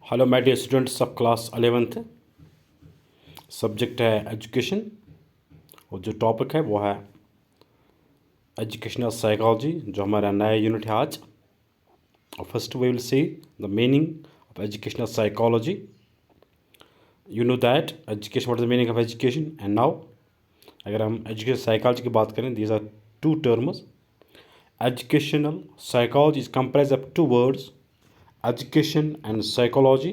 Hello my dear students of class 11th। Subject है education और जो टॉपिक है वो है एजुकेशनल साइकोलॉजी, जो हमारा नया यूनिट है आज। और first we will see the meaning of educational psychology. You know that education, what is the meaning of education. And now अगर हम एजुकेशन साइकोलॉजी की बात करें, these are two terms. Educational psychology is comprise of two words, education and psychology.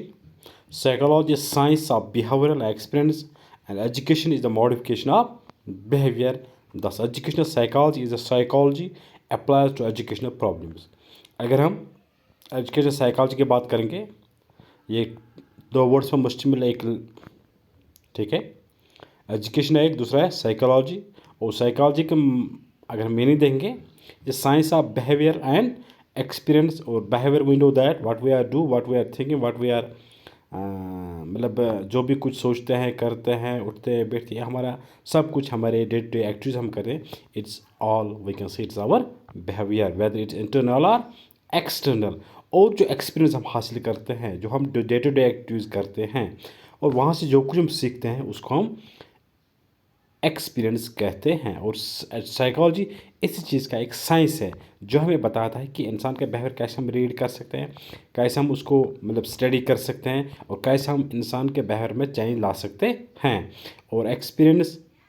Psychology is science of behavioral experience and education is the modification of behavior. Thus educational psychology is a psychology applies to educational problems. अगर हम education psychology की बात करेंगे, ये दो words में मुश्तमिल एक, ठीक है। एजुकेशन है एक, दूसरा है साइकोलॉजी। और साइकोलॉजी के अगर हम मीनिंग देंगे, ये science of behaviour and experience. और behaviour we know that what we are do, what we are thinking, what we are मतलब जो भी कुछ सोचते हैं, करते हैं, उठते हैं, बैठते हैं, हमारा सब कुछ हमारे डे टू डे एक्टिविटीज हम करें, it's all we can say it's our behaviour, whether it's internal or external. और जो एक्सपीरियंस हम हासिल करते हैं, जो हम डे टू डे एक्टिविटीज़ करते हैं और वहाँ से जो कुछ हम सीखते हैं, उसको हम एक्सपीरियंस कहते हैं। और साइकोलॉजी इस चीज़ का एक साइंस है जो हमें बताता है कि इंसान का बिहेवियर कैसे हम रीड कर सकते हैं, कैसे हम उसको मतलब स्टडी कर सकते हैं, और कैसे हम इंसान के बिहेवियर में चेंज ला सकते हैं। और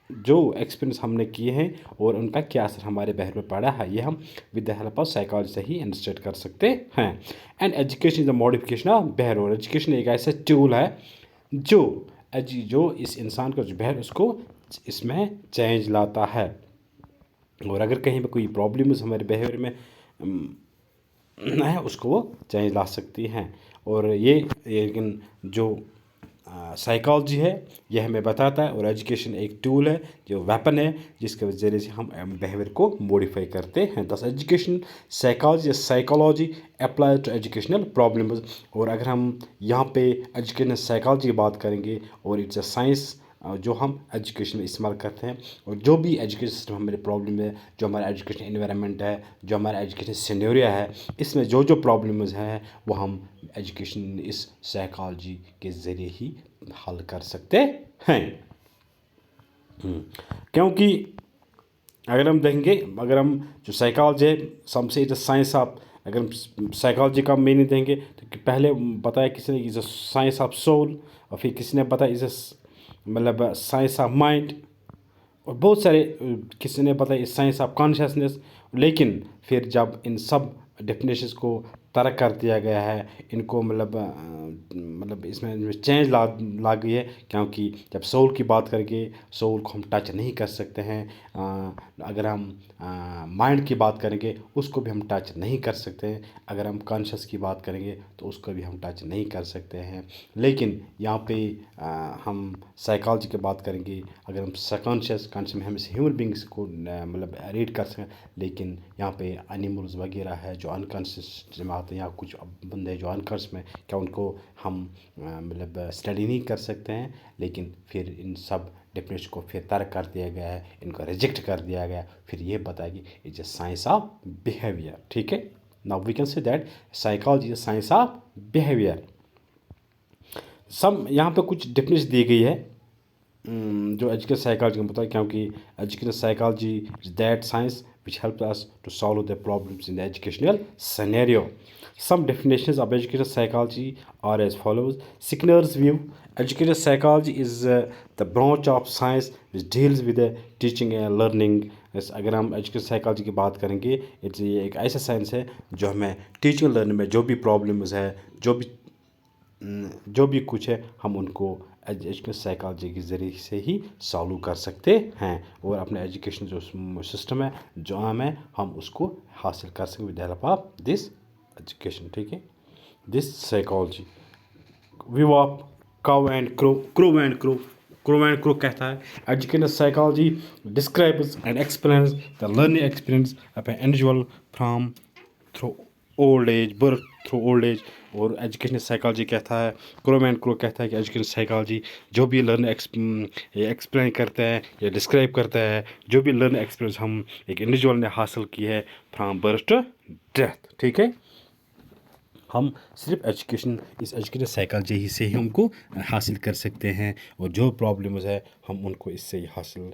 जो एक्सपीरियंस हमने किए हैं और उनका क्या असर हमारे बिहेवियर में पड़ा है, ये हम with the help of psychology से ही अंडरस्टैंड कर सकते हैं। And education is the modification of behaviour. और एजुकेशन एक ऐसा टूल है जो इस इंसान का जो बिहेवियर उसको इसमें चेंज लाता है। और अगर कहीं पर कोई प्रॉब्लम्स हमारे बिहेवियर में है, उसको वो चेंज ला सकती हैं। और ये लेकिन जो साइकोलॉजी है ये हमें बताता है, और एजुकेशन एक टूल है, जो वेपन है, जिसके ज़रिए से हम बिहेवियर को मॉडिफाई करते हैं। Thus education psychology apply to educational problems. और अगर हम यहाँ पे एजुकेशनल साइकोलॉजी की बात करेंगे, और इट्स अ साइंस जो हम एजुकेशन में इस्तेमाल करते हैं, और जो भी एजुकेशन सिस्टम हमारे प्रॉब्लम है, जो हमारा एजुकेशन एनवायरनमेंट है, जो हमारा एजुकेशन सिनेरियो है, इसमें जो जो प्रॉब्लम्स हैं वो हम एजुकेशन इस साइकोलॉजी के ज़रिए ही हल कर सकते हैं। क्योंकि अगर हम देखेंगे, अगर हम जो साइकोलॉजी है, सबसे इज साइंस ऑफ, अगर हम साइकोलॉजी का मीनिंग देंगे तो पहले बताया किसी ने is a science of soul, और फिर किसी ने बताया इज मतलब साइंस ऑफ माइंड, और बहुत सारे किसी ने बताया साइंस ऑफ कॉन्शियसनेस। लेकिन फिर जब इन सब डेफिनेशंस को तर्क कर दिया गया है, इनको मतलब इसमें चेंज ला गई है, क्योंकि जब सोल की बात करेंगे, सोल को हम टच नहीं कर सकते हैं। अगर हम माइंड की बात करेंगे, उसको भी हम टच नहीं कर सकते हैं। अगर हम कॉन्शियस की बात करेंगे तो उसको भी हम टच नहीं कर सकते हैं। लेकिन यहाँ पे हम साइकोलॉजी की बात करेंगे, अगर हम कॉन्शियस में हम ह्यूमन बींग्स को मतलब रीड कर सकें। लेकिन यहाँ पे एनिमल्स वगैरह है जो अनकॉन्शियस में आते हैं, या कुछ बंदे जो अनकॉन्शियस में, क्या उनको हम मतलब स्टडी नहीं कर सकते हैं। लेकिन फिर इन सब डेफिनेशन को फिर तर्क कर दिया गया है, इनको रिजेक्ट कर दिया गया, फिर ये बताएगी it's a science of behaviour. ठीक है, now we can say that psychology is science of behaviour. यहाँ पे कुछ डेफिनेशन दी गई है जो एजुकेशन साइकोलॉजी को बताया, क्योंकि education psychology is that science which helps us to solve the problems in the educational scenario. Some definitions of educational psychology are as follows. Skinner's view: educational psychology is the branch of science which deals with the teaching and learning. अगर हम education psychology की बात करेंगे, ये एक ऐसा science है जो हमें टीचिंग लर्निंग में जो भी प्रॉब्लम्स है, जो भी कुछ है, हम उनको एजुकेशन साइकोलॉजी के ज़रिए से ही सॉल्व कर सकते हैं। और अपने एजुकेशन जो सिस्टम है, जो आम है, हम उसको हासिल कर सकते with help of this education. ठीक है, this psychology. View of cow and crow कहता है education psychology describes and explains the learning experience of an individual from through old age, birth through old age. और education psychology कहता है, crow कहता है कि एजुकेशन साइकोलॉजी जो भी लर्न एक्सप्लेन करता है या डिस्क्राइब करता है, जो भी लर्न एक्सपीरियंस हम एक इंडिविजुअल ने हासिल की है फ्राम बर्थ टू डेथ। ठीक है, हम सिर्फ एजुकेशन इस एजुकेशन साइकोलॉजी ही से ही उनको हासिल कर सकते हैं और जो प्रॉब्लम्स है हम उनको इससे ही हासिल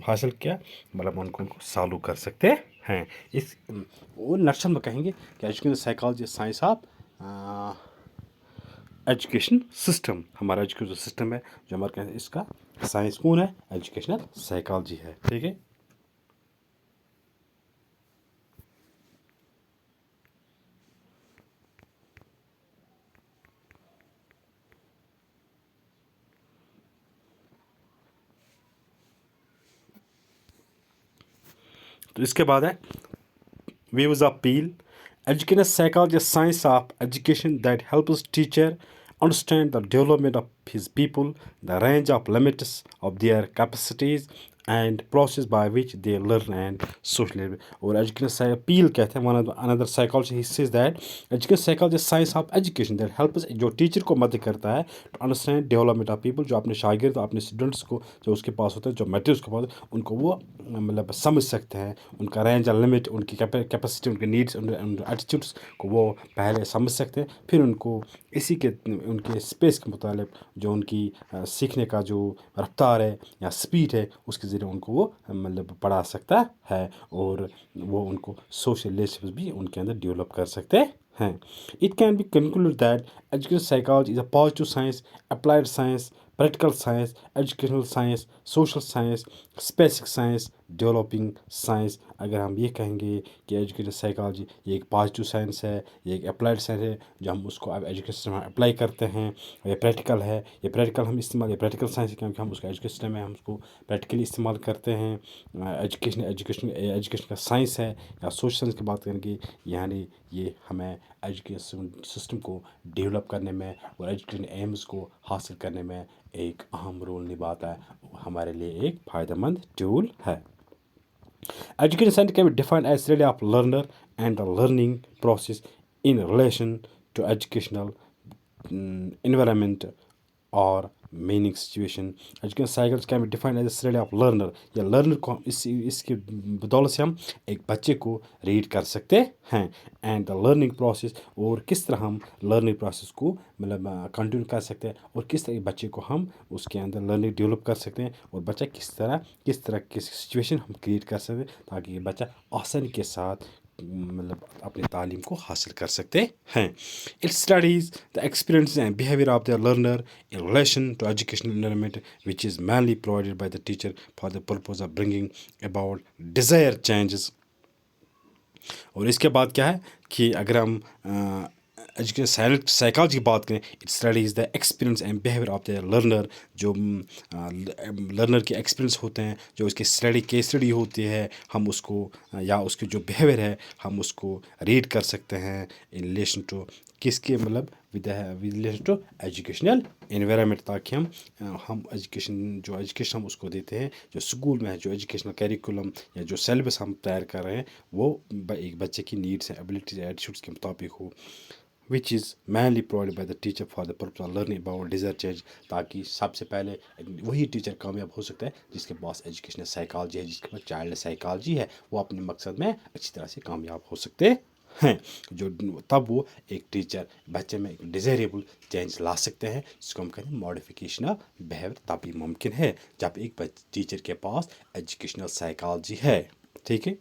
हासिल क्या मतलब उनको सॉल्व कर सकते हैं। इस वो नक्शल में कहेंगे कि education psychology science of education system. हमारा एजुकेशन सिस्टम है जो हमारे कहते हैं इसका साइंस कौन है, एजुकेशनल साइकोलॉजी है। ठीक है। तो इसके बाद है views of Peel. Education psychology is science of education that helps teacher understand the development of his people, the range of limits of their capacities and process by which they learn and social. और education Peel कहते हैं one of another psychology he says that education psychology is science of education that helps जो teacher को मदद करता है to understand development of people, जो अपने शागिर्द अपने स्टूडेंट्स को जो उसके पास होते हैं जो मटेरियल उसके पास उनको वो मतलब समझ सकते हैं, उनका रेंज और लिमिट, उनकी कैपेसिटी, उनके नीड्स, उनके एटीट्यूड्स को वो पहले समझ सकते हैं। फिर उनको इसी के उनके स्पेस के मुताबिक जो उनकी सीखने का जो रफ्तार है या स्पीड है उसके ज़रिए उनको वो मतलब पढ़ा सकता है और वो उनको सोशल रिलेशंस भी उनके अंदर डेवलप कर सकते हैं। It can be conclude that education psychology is a positive science, applied science, practical science, educational science, social science, specific science, developing science. अगर हम ये कहेंगे कि एजुकेशन साइकोलॉजी ये एक पॉजिटिव साइंस है, ये एक अप्लाइड साइंस है जो हम उसको अब एजुकेशन में अप्लाई करते हैं, ये प्रैक्टिकल है, ये प्रैक्टिकल हम इस्तेमाल, ये प्रैक्टिकल साइंस है क्योंकि हम उसका एजुकेशन सिस्टम में हम उसको प्रैक्टिकली इस्तेमाल करते हैं। एजुकेशन का साइंस है या सोशल साइंस की बात करेंगे, यानी ये हमें एजुकेशन सिस्टम को डेवलप करने में और एजुकेशन एम्स को हासिल करने में एक अहम रोल निभाता है, हमारे लिए एक फ़ायदेमंद टूल है। Education center can be defined as study of learner and the learning process in relation to educational environment or meaning situation. Education cycles can be defined as a study of learner, या learner को हम इसकी बदौलत से हम एक बच्चे को रीड कर सकते हैं एंड द लर्निंग प्रोसेस, और किस तरह हम लर्निंग प्रोसेस को मतलब कंटिन्यू कर सकते हैं और किस तरह बच्चे को हम उसके अंदर लर्निंग डेवलप कर सकते हैं और बच्चा किस तरह की सिचुएशन हम क्रिएट कर सकते हैं ताकि ये बच्चा आसानी के साथ मतलब अपनी तालीम को हासिल कर सकते हैं। It studies the experience and behaviour of the learner in relation to educational environment which is mainly provided by the teacher for the purpose of bringing about desired changes। और इसके बाद क्या है कि अगर हम एजुकेशन साइकोलॉजी की बात करें, it studies the experience and behaviour of the learner, जो लर्नर के एक्सपीरियंस होते हैं, जो उसकी केस स्टडी होती है, हम उसको या उसके जो बिहेवियर है हम उसको रीड कर सकते हैं इन रिलेशन टू किसके मतलब with relation to educational environment, ताकि हम एजुकेशन हम उसको देते हैं जो स्कूल में है, जो एजुकेशनल करिकुलम या जो सिलेबस हम तैयार कर रहे हैं वो एक बच्चे की नीड्स एंड एबिलिटीज एटीट्यूड्स के मुताबिक हो, विच is mainly provided by the teacher for the purpose of learning about desired change। ताकि सबसे पहले वही टीचर कामयाब हो सकता है जिसके पास एजुकेशनल साइकोलॉजी है, जिसके पास चाइल्ड साइकोलॉजी है, वो अपने मकसद में अच्छी तरह से कामयाब हो सकते हैं। जो तब वो एक टीचर बच्चे में एक डिज़ायरेबल चेंज ला सकते हैं जिसको हम कहते हैं मॉडिफिकेशन ऑफ बिहेवियर, तभी मुमकिन है जब एक टीचर के पास एजुकेशनल साइकोलॉजी है। ठीक है।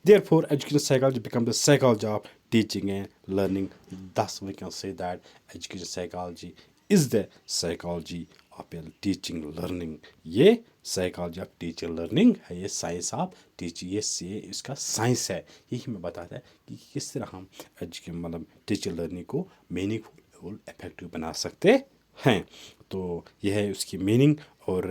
Therefore, educational psychology becomes the psychology of teaching and learning. Thus, we can say that educational psychology is the psychology of teaching learning. ये psychology of teaching learning है, ये science of teaching, ये इसका science है। यही हमें बताता है कि किस तरह हम मतलब teaching learning को meaningful और effective बना सकते हैं। तो यह है उसकी मीनिंग और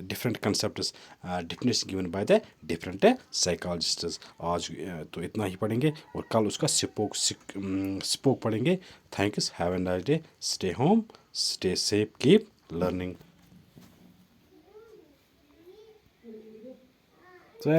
different concepts definition given by the different psychologists. आज तो इतना ही पढ़ेंगे और कल उसका स्पोक पढ़ेंगे। Thanks, have a nice day, stay home, stay safe, keep learning. तो